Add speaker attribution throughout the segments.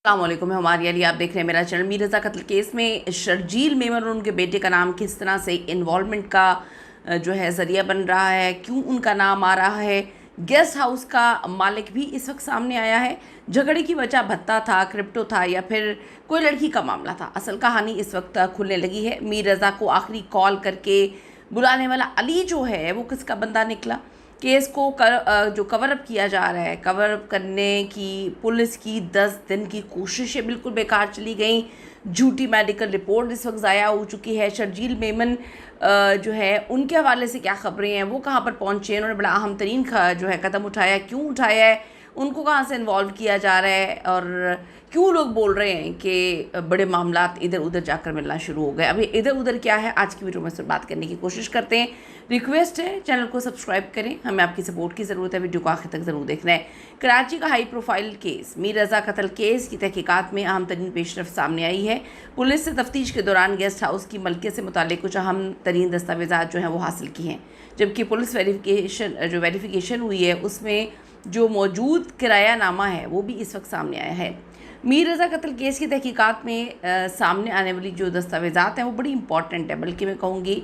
Speaker 1: अस्सलामुअलैकुम, मैं हमारी अली, आप देख रहे हैं मेरा चैनल। मीर रज़ा कत्ल केस में शर्जील मेमन और उनके बेटे का नाम किस तरह से इन्वॉल्वमेंट का जो है ज़रिया बन रहा है, क्यों उनका नाम आ रहा है। गेस्ट हाउस का मालिक भी इस वक्त सामने आया है। झगड़े की वजह भत्ता था, क्रिप्टो था या फिर कोई लड़की का मामला था, असल कहानी इस वक्त खुलने लगी है। मीर रज़ा को आखिरी कॉल करके बुलाने वाला अली जो है वो किसका बंदा निकला। केस को जो कवर अप किया जा रहा है, कवर अप करने की पुलिस की 10 दिन की कोशिशें बिल्कुल बेकार चली गई। झूठी मेडिकल रिपोर्ट इस वक्त ज़ाया हो चुकी है। शर्जील मेमन जो है उनके हवाले से क्या खबरें हैं, वो कहाँ पर पहुँचे, उन्होंने बड़ा अहम तरीन जो है कदम उठाया, क्यों उठाया है, उनको कहाँ से इन्वॉल्व किया जा रहा है और क्यों लोग बोल रहे हैं कि बड़े मामलात इधर उधर जाकर मिलना शुरू हो गए। अभी इधर उधर क्या है, आज की वीडियो में सिर्फ बात करने की कोशिश करते हैं। रिक्वेस्ट है चैनल को सब्सक्राइब करें, हमें आपकी सपोर्ट की ज़रूरत है, वीडियो को आखिर तक ज़रूर देखना है। कराची का हाई प्रोफाइल केस मीर रज़ा कत्ल केस की तहकीकात में अहम तरीन पेशरफ सामने आई है। पुलिस से तफ्तीश के दौरान गेस्ट हाउस की मलकियत से मुतालिक कुछ अहम तरीन दस्तावेज़ात जो हैं वो हासिल की हैं, जबकि पुलिस वेरिफिकेशन हुई है उसमें जो मौजूद किरायानामा है वो भी इस वक्त सामने आया है। मीर रज़ा कत्ल केस की तहकीकात में सामने आने वाली जो दस्तावेज़ात हैं वो बड़ी इंपॉर्टेंट है, बल्कि मैं कहूँगी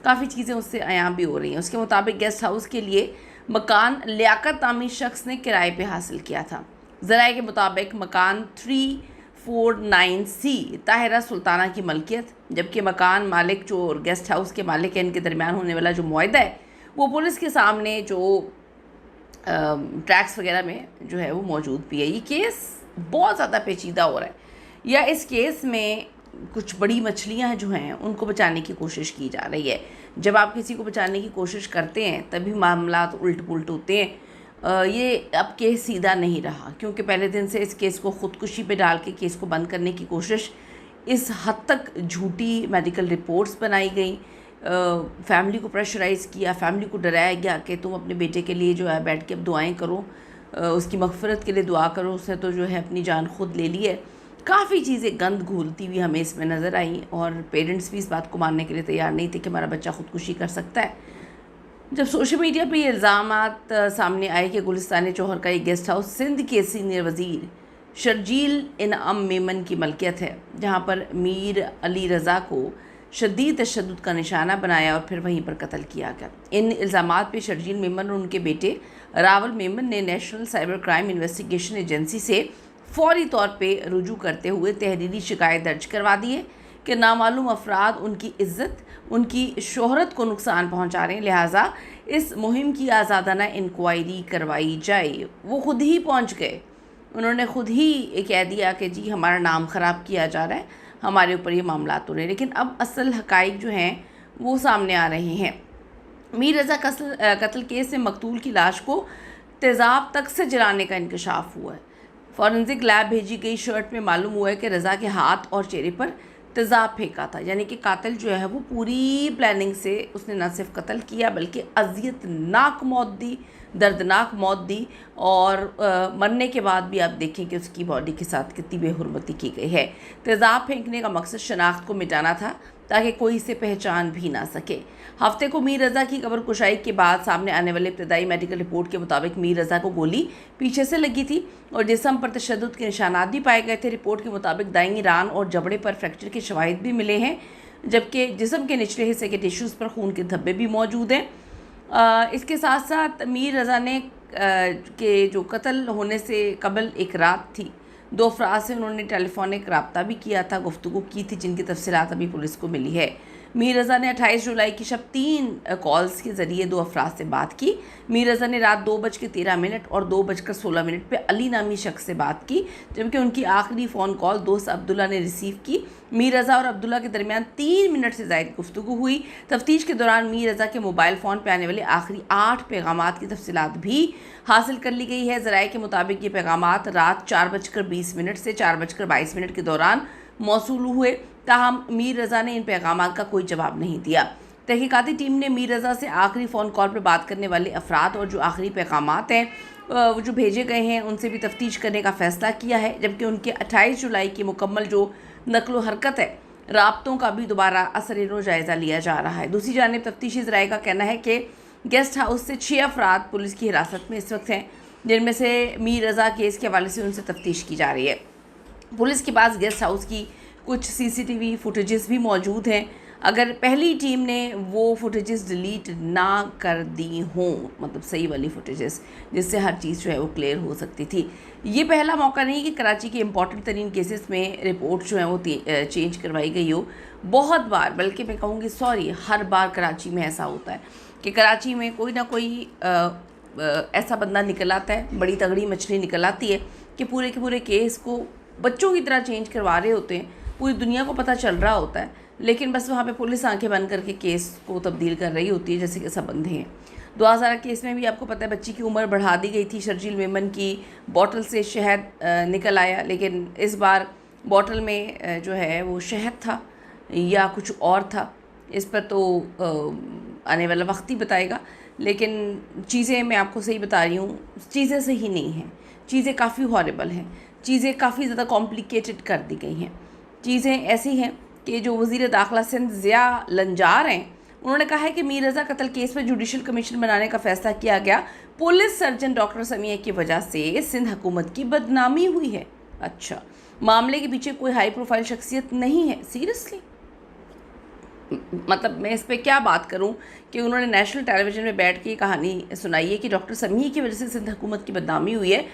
Speaker 1: काफ़ी चीज़ें उससे आयाम भी हो रही हैं। उसके मुताबिक गेस्ट हाउस के लिए मकान लियाकत नामी शख्स ने किराए पे हासिल किया था। ज़राए के मुताबिक मकान 349C ताहिरा सुल्ताना की मलकियत, जबकि मकान मालिक जो गेस्ट हाउस के मालिक हैं इनके दरमियान होने वाला जो मुआहदा है वो पुलिस के सामने जो टैक्स वगैरह में जो है वो मौजूद भी है। ये केस बहुत ज़्यादा पेचीदा हो रहा है, या इस केस में कुछ बड़ी मछलियां जो हैं उनको बचाने की कोशिश की जा रही है। जब आप किसी को बचाने की कोशिश करते हैं तभी मामला उल्ट पुल्ट होते हैं। ये अब केस सीधा नहीं रहा, क्योंकि पहले दिन से इस केस को ख़ुदकुशी पे डाल के केस को बंद करने की कोशिश, इस हद तक झूठी मेडिकल रिपोर्ट्स बनाई गई, फैमिली को प्रेशराइज़ किया, फैमिली को डराया गया कि तुम अपने बेटे के लिए जो है बैठ के अब दुआएं करो, उसकी मग़फ़िरत के लिए दुआ करो, उसने तो जो है अपनी जान खुद ले ली है। काफ़ी चीज़ें गंद घोलती हुई हमें इसमें नज़र आई और पेरेंट्स भी इस बात को मानने के लिए तैयार नहीं थे कि हमारा बच्चा ख़ुदकुशी कर सकता है। जब सोशल मीडिया पे ये इल्ज़ामात सामने आए कि गुलिस्तान चौहर का एक गेस्ट हाउस सिंध के सीनियर वज़ीर शर्जील इनाम मेमन की मलकियत है, जहाँ पर मीर अली रज़ा को शदीद तशद्दुद का निशाना बनाया और फिर वहीं पर कत्ल किया गया। इन इल्ज़ामात पे शर्जील मेमन और उनके बेटे रावल मेमन ने national cyber crime investigation agency से फौरी तौर पे रुजू करते हुए तहरीरी शिकायत दर्ज करवा दी है कि नामालूम अफराद उनकी इज़्ज़त, उनकी शोहरत को नुकसान पहुंचा रहे हैं, लिहाजा इस मुहिम की आज़ादाना इंक्वायरी करवाई जाए। वो खुद ही पहुंच गए, उन्होंने खुद ही कह दिया कि जी हमारा नाम ख़राब किया जा रहा है, हमारे ऊपर ये मामला हो रहे हैं। लेकिन अब असल हक़ाइक़ जो हैं वो सामने आ रहे हैं। मीर रज़ा कत्ल केस में मकतूल की लाश को तेज़ाब तक से जलाने का इंकशाफ हुआ है। फॉरेंसिक लैब भेजी गई शर्ट में मालूम हुआ है कि रज़ा के हाथ और चेहरे पर तेज़ाब फेंका था, यानी कि कातिल जो है वो पूरी प्लानिंग से उसने न सिर्फ कत्ल किया बल्कि अज़ियतनाक मौत दी, दर्दनाक मौत दी। और मरने के बाद भी आप देखें कि उसकी बॉडी के साथ कितनी बेहुरमती की गई है। तेज़ाब फेंकने का मकसद शनाख्त को मिटाना था ताकि कोई इसे पहचान भी ना सके। हफ्ते को मीर रज़ा की कब्र कुशाई के बाद सामने आने वाले इब्तदाई मेडिकल रिपोर्ट के मुताबिक मीर रज़ा को गोली पीछे से लगी थी और जिस्म पर तशद्दुद के निशानात भी पाए गए थे। रिपोर्ट के मुताबिक दाईं रान और जबड़े पर फ्रैक्चर के शवाहिद भी मिले हैं, जबकि जिस्म के निचले हिस्से के टिश्यूज़ पर खून के धब्बे भी मौजूद हैं। इसके साथ साथ मीर रज़ा ने के जो कत्ल होने से कबल एक रात थी, 2 अफराद से उन्होंने टेलीफोनिक रब्ता भी किया था, गुफ्तगू की थी, जिनकी तफसीलात अभी पुलिस को मिली है। मीर रज़ा ने 28 जुलाई की शब 3 कॉल्स के ज़रिए 2 अफराद से बात की। मीर रज़ा ने रात 2:13 और 2:16 पे अली नामी शख्स से बात की, जबकि उनकी आखिरी फ़ोन कॉल दोस्त अब्दुल्ला ने रिसीव की। मीर रज़ा और अब्दुल्ला के दरमियान 3 मिनट से ज़ायद गुफ्तगू हुई। तफ्तीश के दौरान मीर रज़ा के मोबाइल फ़ोन पर आने वाले आखिरी 8 पैगामात की तफसीलात भी हासिल कर ली गई है। ज़राए के मुताबिक ये पैगामात रात 4:20 से 4:22 के दौरान मौसूल हुए, ताहम मीर रज़ा ने इन पैगामात का कोई जवाब नहीं दिया। तहकीकाती टीम ने मीर रज़ा से आखिरी फ़ोन कॉल पर बात करने वाले अफराद और जो आखिरी पैगामात हैं वो जो भेजे गए हैं उनसे भी तफ्तीश करने का फ़ैसला किया है, जबकि उनके 28 जुलाई की मुकम्मल जो नकलो हरकत है, राब्तों का भी दोबारा असर जायज़ा लिया जा रहा है। दूसरी जानिब तफ्तीशी ज़राए का कहना है कि गेस्ट हाउस से 6 अफराद पुलिस की हिरासत में इस वक्त हैं, जिनमें से मीर रज़ा केस के हवाले से उनसे तफ्तीश की जा रही है। पुलिस के पास गेस्ट हाउस की कुछ सीसीटीवी फुटेजेस भी मौजूद हैं। अगर पहली टीम ने वो फुटेजेस डिलीट ना कर दी हों, मतलब सही वाली फुटेजेस, जिससे हर चीज़ जो है वो क्लियर हो सकती थी। ये पहला मौका नहीं कि कराची के इम्पॉर्टेंट तरीन केसेस में रिपोर्ट जो है वो चेंज करवाई गई हो। बहुत बार, बल्कि मैं कहूँगी सॉरी, हर बार कराची में ऐसा होता है कि कराची में कोई ना कोई ऐसा बंदा निकल आता है, बड़ी तगड़ी मछली निकल आती है कि पूरे के पूरे केस को बच्चों की तरह चेंज करवा रहे होते हैं। पूरी दुनिया को पता चल रहा होता है, लेकिन बस वहाँ पे पुलिस आंखें बंद करके केस को तब्दील कर रही होती है जैसे कि सब बंधे हैं। 2000 केस में भी आपको पता है बच्ची की उम्र बढ़ा दी गई थी, शर्जील मेमन की बॉटल से शहद निकल आया, लेकिन इस बार बॉटल में जो है वो शहद था या कुछ और था, इस पर तो आने वाला वक्त ही बताएगा। लेकिन चीज़ें मैं आपको सही बता रही हूँ, चीज़ें सही नहीं हैं, चीज़ें काफ़ी हॉरेबल हैं, चीज़ें काफ़ी ज़्यादा कॉम्प्लिकेटेड कर दी गई हैं। चीज़ें ऐसी हैं कि जो वज़ीर दाखिला सिंध ज़िया लंजार हैं, उन्होंने कहा है कि मीर रज़ा कत्ल केस पर जुडिशल कमीशन बनाने का फैसला किया गया, पुलिस सर्जन डॉक्टर समिया की वजह से सिंध हुकूमत की बदनामी हुई है। अच्छा, मामले के पीछे कोई हाई प्रोफाइल शख्सियत नहीं है? सीरियसली, मतलब मैं इस पर क्या बात करूं कि उन्होंने नेशनल टेलीविज़न में बैठ के कहानी सुनाई है कि डॉक्टर समिया की वजह से सिंध हुकूमत की बदनामी हुई है।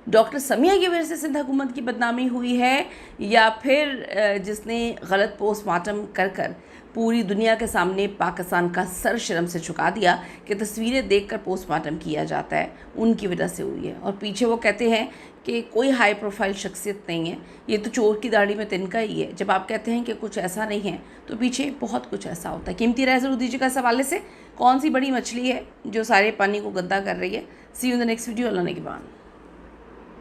Speaker 1: डॉक्टर समिया की वजह से सिंध हुकूमत की बदनामी हुई है, या फिर जिसने गलत पोस्टमार्टम कर कर पूरी दुनिया के सामने पाकिस्तान का सर शर्म से झुका दिया कि तस्वीरें देखकर पोस्टमार्टम किया जाता है, उनकी वजह से हुई है। और पीछे वो कहते हैं कि कोई हाई प्रोफाइल शख्सियत नहीं है, ये तो चोर की दाढ़ी में तिनका ही है। जब आप कहते हैं कि कुछ ऐसा नहीं है तो पीछे बहुत कुछ ऐसा होता है। कीमती राय ज़रूर दीजिएगा इस हवाले से, कौन सी बड़ी मछली है जो सारे पानी को गंदा कर रही है। See you in the next video. Allah ने के बाद।